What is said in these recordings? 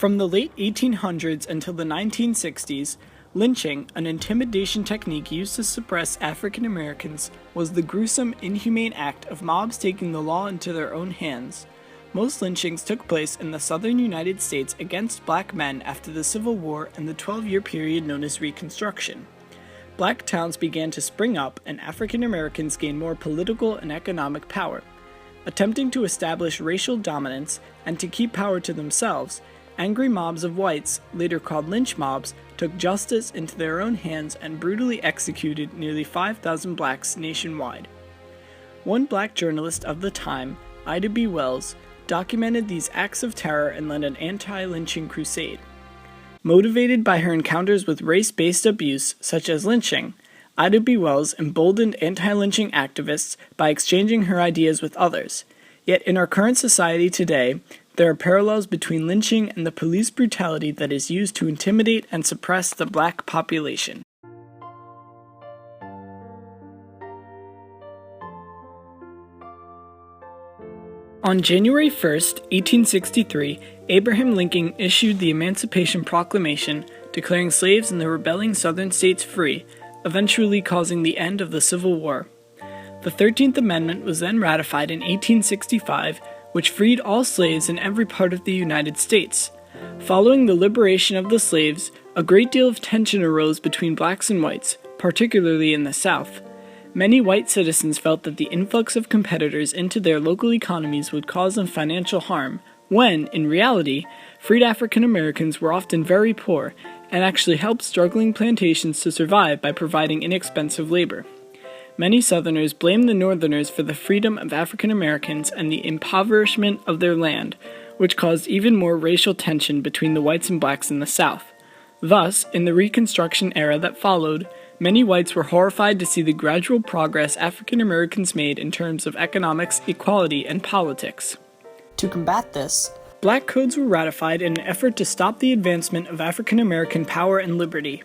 From the late 1800s until the 1960s, lynching, an intimidation technique used to suppress African Americans, was the gruesome, inhumane act of mobs taking the law into their own hands. Most lynchings took place in the southern United States against black men after the Civil War and the 12-year period known as Reconstruction. Black towns began to spring up and African Americans gained more political and economic power. Attempting to establish racial dominance and to keep power to themselves, angry mobs of whites, later called lynch mobs, took justice into their own hands and brutally executed nearly 5,000 blacks nationwide. One black journalist of the time, Ida B. Wells, documented these acts of terror and led an anti-lynching crusade. Motivated by her encounters with race-based abuse, such as lynching, Ida B. Wells emboldened anti-lynching activists by exchanging her ideas with others. Yet in our current society today, there are parallels between lynching and the police brutality that is used to intimidate and suppress the black population. On January 1, 1863, Abraham Lincoln issued the Emancipation Proclamation, declaring slaves in the rebelling southern states free, eventually causing the end of the Civil War. The 13th Amendment was then ratified in 1865, which freed all slaves in every part of the United States. Following the liberation of the slaves, a great deal of tension arose between blacks and whites, particularly in the South. Many white citizens felt that the influx of competitors into their local economies would cause them financial harm, when, in reality, freed African Americans were often very poor and actually helped struggling plantations to survive by providing inexpensive labor. Many Southerners blamed the Northerners for the freedom of African Americans and the impoverishment of their land, which caused even more racial tension between the whites and blacks in the South. Thus, in the Reconstruction era that followed, many whites were horrified to see the gradual progress African Americans made in terms of economics, equality, and politics. To combat this, black codes were ratified in an effort to stop the advancement of African American power and liberty.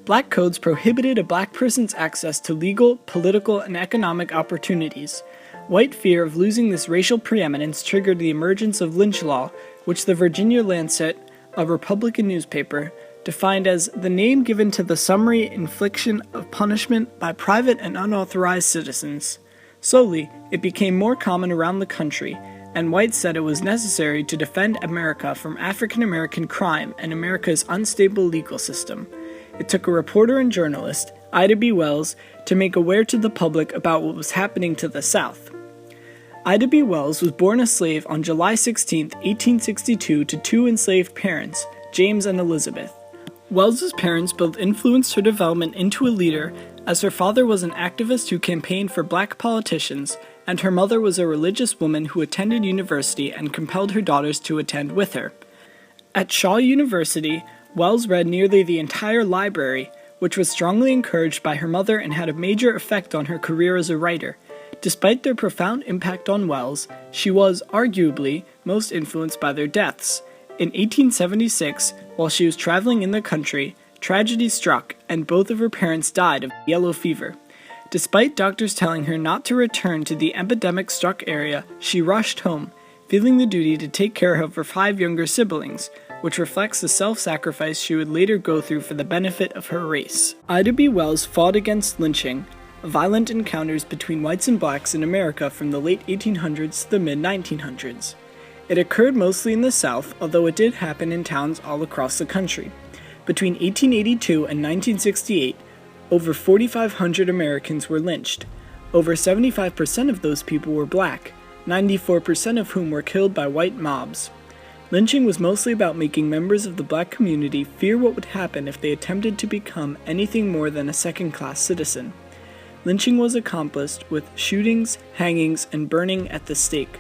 Black codes prohibited a black person's access to legal, political, and economic opportunities. White fear of losing this racial preeminence triggered the emergence of lynch law, which the Virginia Lancet, a Republican newspaper, defined as the name given to the summary infliction of punishment by private and unauthorized citizens. Slowly, it became more common around the country, and whites said it was necessary to defend America from African American crime and America's unstable legal system. It took a reporter and journalist, Ida B. Wells, to make aware to the public about what was happening to the South. Ida B. Wells was born a slave on July 16, 1862 to two enslaved parents, James and Elizabeth. Wells's parents both influenced her development into a leader, as her father was an activist who campaigned for black politicians, and her mother was a religious woman who attended university and compelled her daughters to attend with her. At Shaw University, Wells read nearly the entire library, which was strongly encouraged by her mother and had a major effect on her career as a writer. Despite their profound impact on Wells, she was, arguably, most influenced by their deaths. In 1876, while she was traveling in the country, tragedy struck and both of her parents died of yellow fever. Despite doctors telling her not to return to the epidemic-struck area, she rushed home, feeling the duty to take care of her 5 younger siblings, which reflects the self-sacrifice she would later go through for the benefit of her race. Ida B. Wells fought against lynching, violent encounters between whites and blacks in America from the late 1800s to the mid-1900s. It occurred mostly in the South, although it did happen in towns all across the country. Between 1882 and 1968, over 4,500 Americans were lynched. Over 75% of those people were black, 94% of whom were killed by white mobs. Lynching was mostly about making members of the black community fear what would happen if they attempted to become anything more than a second-class citizen. Lynching was accomplished with shootings, hangings, and burning at the stake.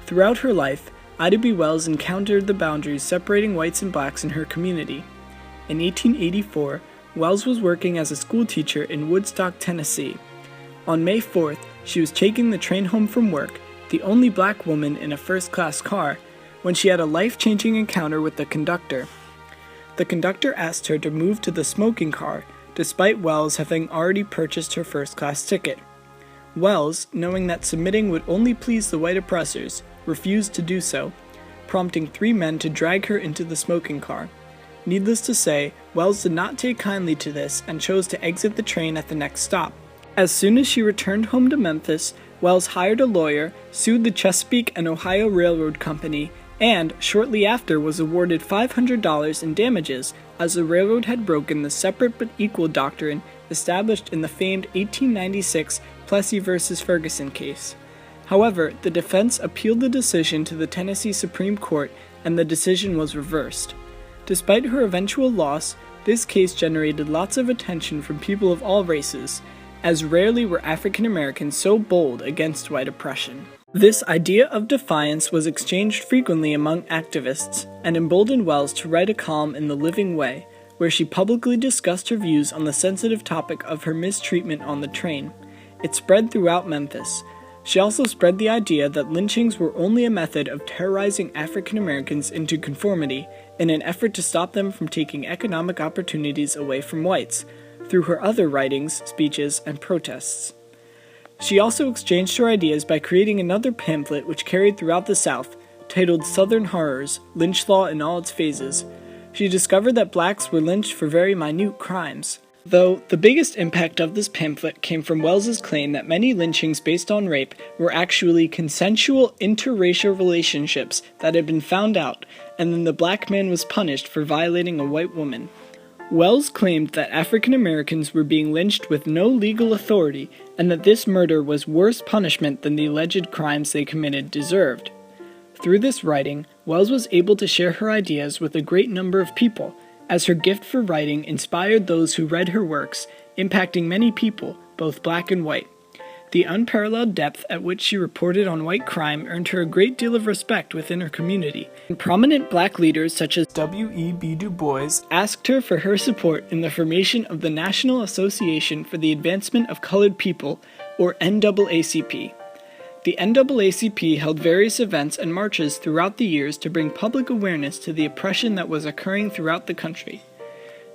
Throughout her life, Ida B. Wells encountered the boundaries separating whites and blacks in her community. In 1884, Wells was working as a schoolteacher in Woodstock, Tennessee. On May 4th, she was taking the train home from work, the only black woman in a first-class car, when she had a life-changing encounter with the conductor. The conductor asked her to move to the smoking car, despite Wells having already purchased her first-class ticket. Wells, knowing that submitting would only please the white oppressors, refused to do so. prompting 3 men to drag her into the smoking car. Needless to say, Wells did not take kindly to this and chose to exit the train at the next stop. As soon as she returned home to Memphis, Wells hired a lawyer, sued the Chesapeake and Ohio Railroad Company, and, shortly after, was awarded $500 in damages as the railroad had broken the separate but equal doctrine established in the famed 1896 Plessy v. Ferguson case. However, the defense appealed the decision to the Tennessee Supreme Court and the decision was reversed. Despite her eventual loss, this case generated lots of attention from people of all races, as rarely were African Americans so bold against white oppression. This idea of defiance was exchanged frequently among activists, and emboldened Wells to write a column in The Living Way, where she publicly discussed her views on the sensitive topic of her mistreatment on the train. It spread throughout Memphis. She also spread the idea that lynchings were only a method of terrorizing African Americans into conformity in an effort to stop them from taking economic opportunities away from whites, through her other writings, speeches, and protests. She also exchanged her ideas by creating another pamphlet which carried throughout the South, titled Southern Horrors, Lynch Law in All Its Phases. She discovered that blacks were lynched for very minute crimes. Though, the biggest impact of this pamphlet came from Wells's claim that many lynchings based on rape were actually consensual interracial relationships that had been found out, and then the black man was punished for violating a white woman. Wells claimed that African Americans were being lynched with no legal authority, and that this murder was worse punishment than the alleged crimes they committed deserved. Through this writing, Wells was able to share her ideas with a great number of people, as her gift for writing inspired those who read her works, impacting many people, both black and white. The unparalleled depth at which she reported on white crime earned her a great deal of respect within her community, and prominent black leaders such as W.E.B. Du Bois asked her for her support in the formation of the National Association for the Advancement of Colored People, or NAACP. The NAACP held various events and marches throughout the years to bring public awareness to the oppression that was occurring throughout the country.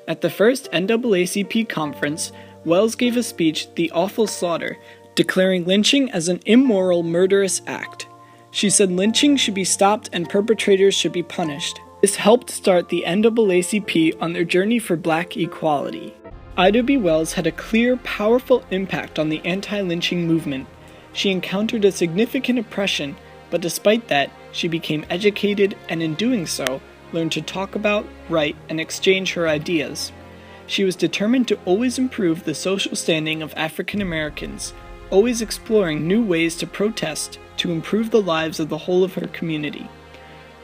At the first NAACP conference, Wells gave a speech, The Awful Slaughter, declaring lynching as an immoral, murderous act. She said lynching should be stopped and perpetrators should be punished. This helped start the NAACP on their journey for black equality. Ida B. Wells had a clear, powerful impact on the anti-lynching movement. She encountered a significant oppression, but despite that, she became educated and in doing so, learned to talk about, write, and exchange her ideas. She was determined to always improve the social standing of African Americans, always exploring new ways to protest to improve the lives of the whole of her community.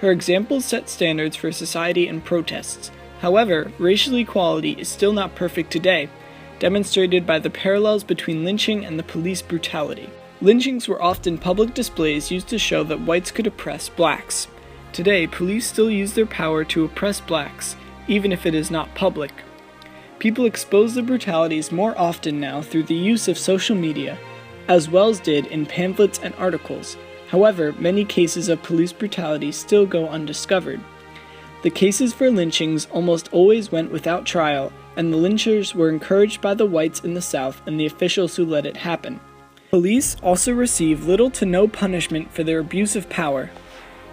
Her examples set standards for society and protests. However, racial equality is still not perfect today, demonstrated by the parallels between lynching and the police brutality. Lynchings were often public displays used to show that whites could oppress blacks. Today, police still use their power to oppress blacks, even if it is not public. People expose the brutalities more often now through the use of social media, as Wells did in pamphlets and articles. However, many cases of police brutality still go undiscovered. The cases for lynchings almost always went without trial, and the lynchers were encouraged by the whites in the South and the officials who let it happen. Police also receive little to no punishment for their abuse of power.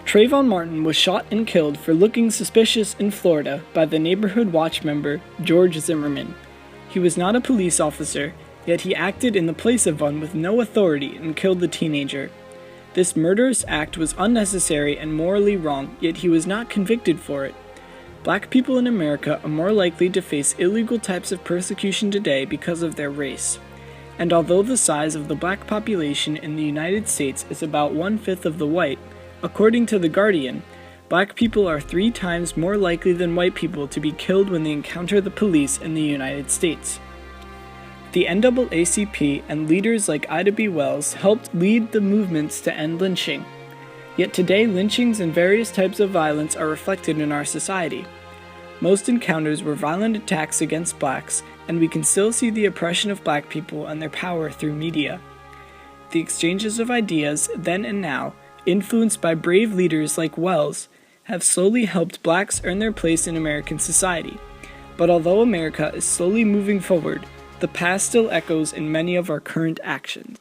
Trayvon Martin was shot and killed for looking suspicious in Florida by the neighborhood watch member George Zimmerman. He was not a police officer, yet he acted in the place of one with no authority and killed the teenager. This murderous act was unnecessary and morally wrong, yet he was not convicted for it. Black people in America are more likely to face illegal types of persecution today because of their race. And although the size of the black population in the United States is about 1/5 of the white, according to The Guardian, black people are 3 times more likely than white people to be killed when they encounter the police in the United States. The NAACP and leaders like Ida B. Wells helped lead the movements to end lynching. Yet today, lynchings and various types of violence are reflected in our society. Most encounters were violent attacks against blacks, and we can still see the oppression of black people and their power through media. The exchanges of ideas, then and now, influenced by brave leaders like Wells, have slowly helped blacks earn their place in American society. But although America is slowly moving forward, the past still echoes in many of our current actions.